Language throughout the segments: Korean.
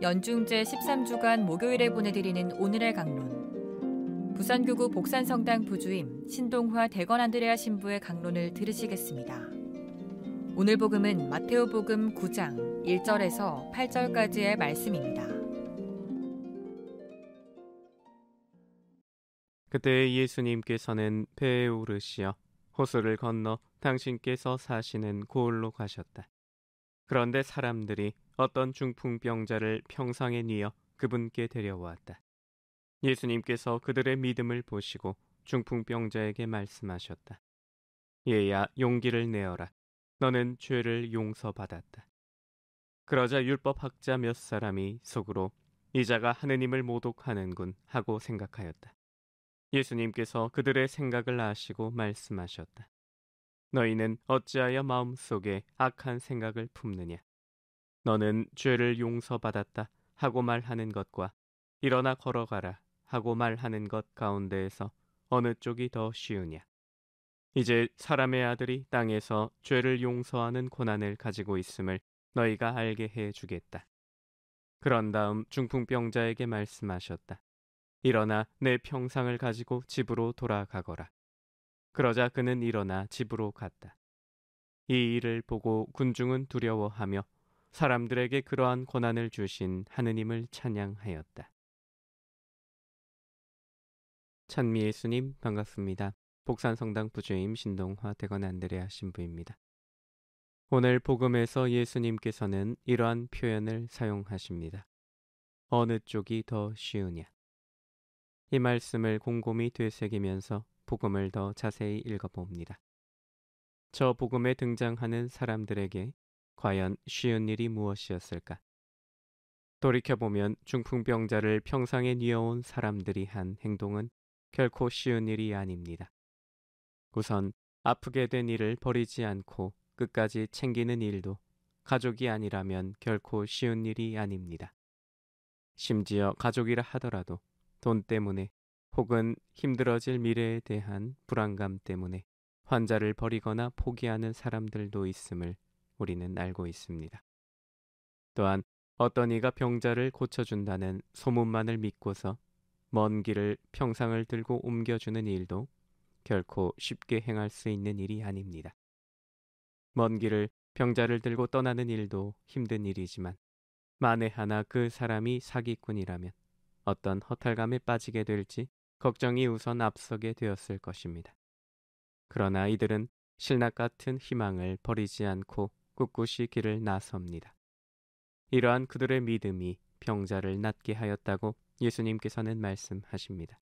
연중제 13주간 목요일에 보내드리는 오늘의 강론. 부산교구 복산성당 부주임 신동화 대건 안드레아 신부의 강론을 들으시겠습니다. 오늘 복음은 마테오복음 9장 1절에서 8절까지의 말씀입니다. 그때 예수님께서는 배에 오르시어 호수를 건너 당신께서 사시는 고을로 가셨다. 그런데 사람들이 어떤 중풍병자를 평상에 뉘어 그분께 데려왔다. 예수님께서 그들의 믿음을 보시고 중풍병자에게 말씀하셨다. 얘야, 용기를 내어라. 너는 죄를 용서받았다. 그러자 율법학자 몇 사람이 속으로 이 자가 하느님을 모독하는군 하고 생각하였다. 예수님께서 그들의 생각을 아시고 말씀하셨다. 너희는 어찌하여 마음속에 악한 생각을 품느냐. 너는 죄를 용서받았다 하고 말하는 것과 일어나 걸어가라 하고 말하는 것 가운데에서 어느 쪽이 더 쉬우냐. 이제 사람의 아들이 땅에서 죄를 용서하는 고난을 가지고 있음을 너희가 알게 해주겠다. 그런 다음 중풍병자에게 말씀하셨다. 일어나 내 평상을 가지고 집으로 돌아가거라. 그러자 그는 일어나 집으로 갔다. 이 일을 보고 군중은 두려워하며 사람들에게 그러한 고난을 주신 하느님을 찬양하였다. 찬미 예수님 반갑습니다. 복산성당 부주임 신동화 대건 안드레아 신부입니다. 오늘 복음에서 예수님께서는 이러한 표현을 사용하십니다. 어느 쪽이 더 쉬우냐. 이 말씀을 곰곰이 되새기면서 복음을 더 자세히 읽어봅니다. 저 복음에 등장하는 사람들에게 과연 쉬운 일이 무엇이었을까? 돌이켜보면 중풍병자를 평상에 뉘어온 사람들이 한 행동은 결코 쉬운 일이 아닙니다. 우선 아프게 된 이를 버리지 않고 끝까지 챙기는 일도 가족이 아니라면 결코 쉬운 일이 아닙니다. 심지어 가족이라 하더라도 돈 때문에 혹은 힘들어질 미래에 대한 불안감 때문에 환자를 버리거나 포기하는 사람들도 있음을 우리는 알고 있습니다. 또한 어떤 이가 병자를 고쳐준다는 소문만을 믿고서 먼 길을 평상을 들고 옮겨주는 일도 결코 쉽게 행할 수 있는 일이 아닙니다. 먼 길을 병자를 들고 떠나는 일도 힘든 일이지만 만에 하나 그 사람이 사기꾼이라면 어떤 허탈감에 빠지게 될지 걱정이 우선 앞서게 되었을 것입니다. 그러나 이들은 실낱 같은 희망을 버리지 않고 꿋꿋이 길을 나섭니다. 이러한 그들의 믿음이 병자를 낫게 하였다고 예수님께서는 말씀하십니다.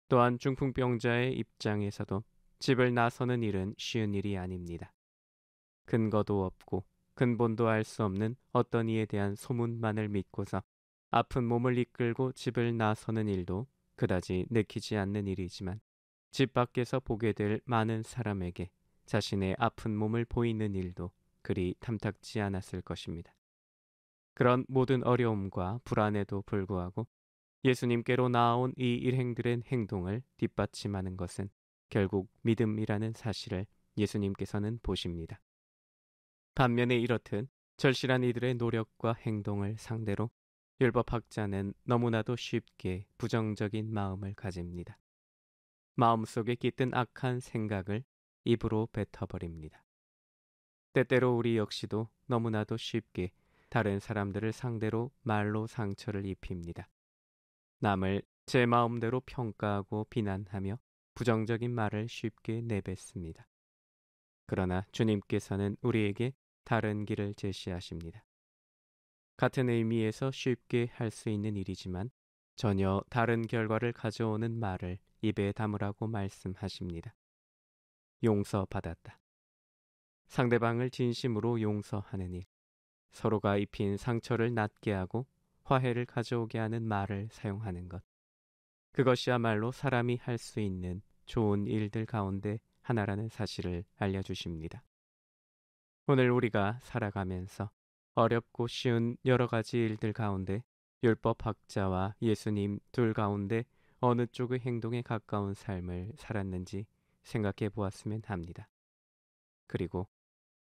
또한 중풍병자의 입장에서도 집을 나서는 일은 쉬운 일이 아닙니다. 근거도 없고 근본도 알 수 없는 어떤 이에 대한 소문만을 믿고서 아픈 몸을 이끌고 집을 나서는 일도 그다지 내키지 않는 일이지만 집 밖에서 보게 될 많은 사람에게 자신의 아픈 몸을 보이는 일도 그리 탐탁지 않았을 것입니다. 그런 모든 어려움과 불안에도 불구하고 예수님께로 나아온 이 일행들의 행동을 뒷받침하는 것은 결국 믿음이라는 사실을 예수님께서는 보십니다. 반면에 이렇듯 절실한 이들의 노력과 행동을 상대로 율법학자는 너무나도 쉽게 부정적인 마음을 가집니다. 마음속에 깃든 악한 생각을 입으로 뱉어버립니다. 때때로 우리 역시도 너무나도 쉽게 다른 사람들을 상대로 말로 상처를 입힙니다. 남을 제 마음대로 평가하고 비난하며 부정적인 말을 쉽게 내뱉습니다. 그러나 주님께서는 우리에게 다른 길을 제시하십니다. 같은 의미에서 쉽게 할 수 있는 일이지만 전혀 다른 결과를 가져오는 말을 입에 담으라고 말씀하십니다. 용서받았다. 상대방을 진심으로 용서하는 일, 서로가 입힌 상처를 낫게 하고 화해를 가져오게 하는 말을 사용하는 것. 그것이야말로 사람이 할 수 있는 좋은 일들 가운데 하나라는 사실을 알려주십니다. 오늘 우리가 살아가면서 어렵고 쉬운 여러 가지 일들 가운데 율법학자와 예수님 둘 가운데 어느 쪽의 행동에 가까운 삶을 살았는지 생각해 보았으면 합니다. 그리고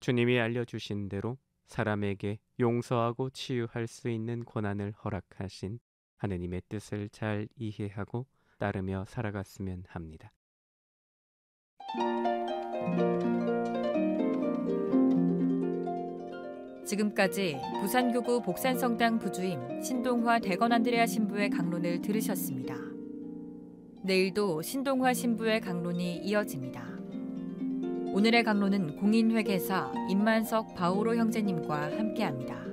주님이 알려주신 대로 사람에게 용서하고 치유할 수 있는 권한을 허락하신 하느님의 뜻을 잘 이해하고 따르며 살아갔으면 합니다. 지금까지 부산교구 복산성당 부주임 신동화 대건안드레아 신부의 강론을 들으셨습니다. 내일도 신동화 신부의 강론이 이어집니다. 오늘의 강론은 공인회계사 임만석 바오로 형제님과 함께합니다.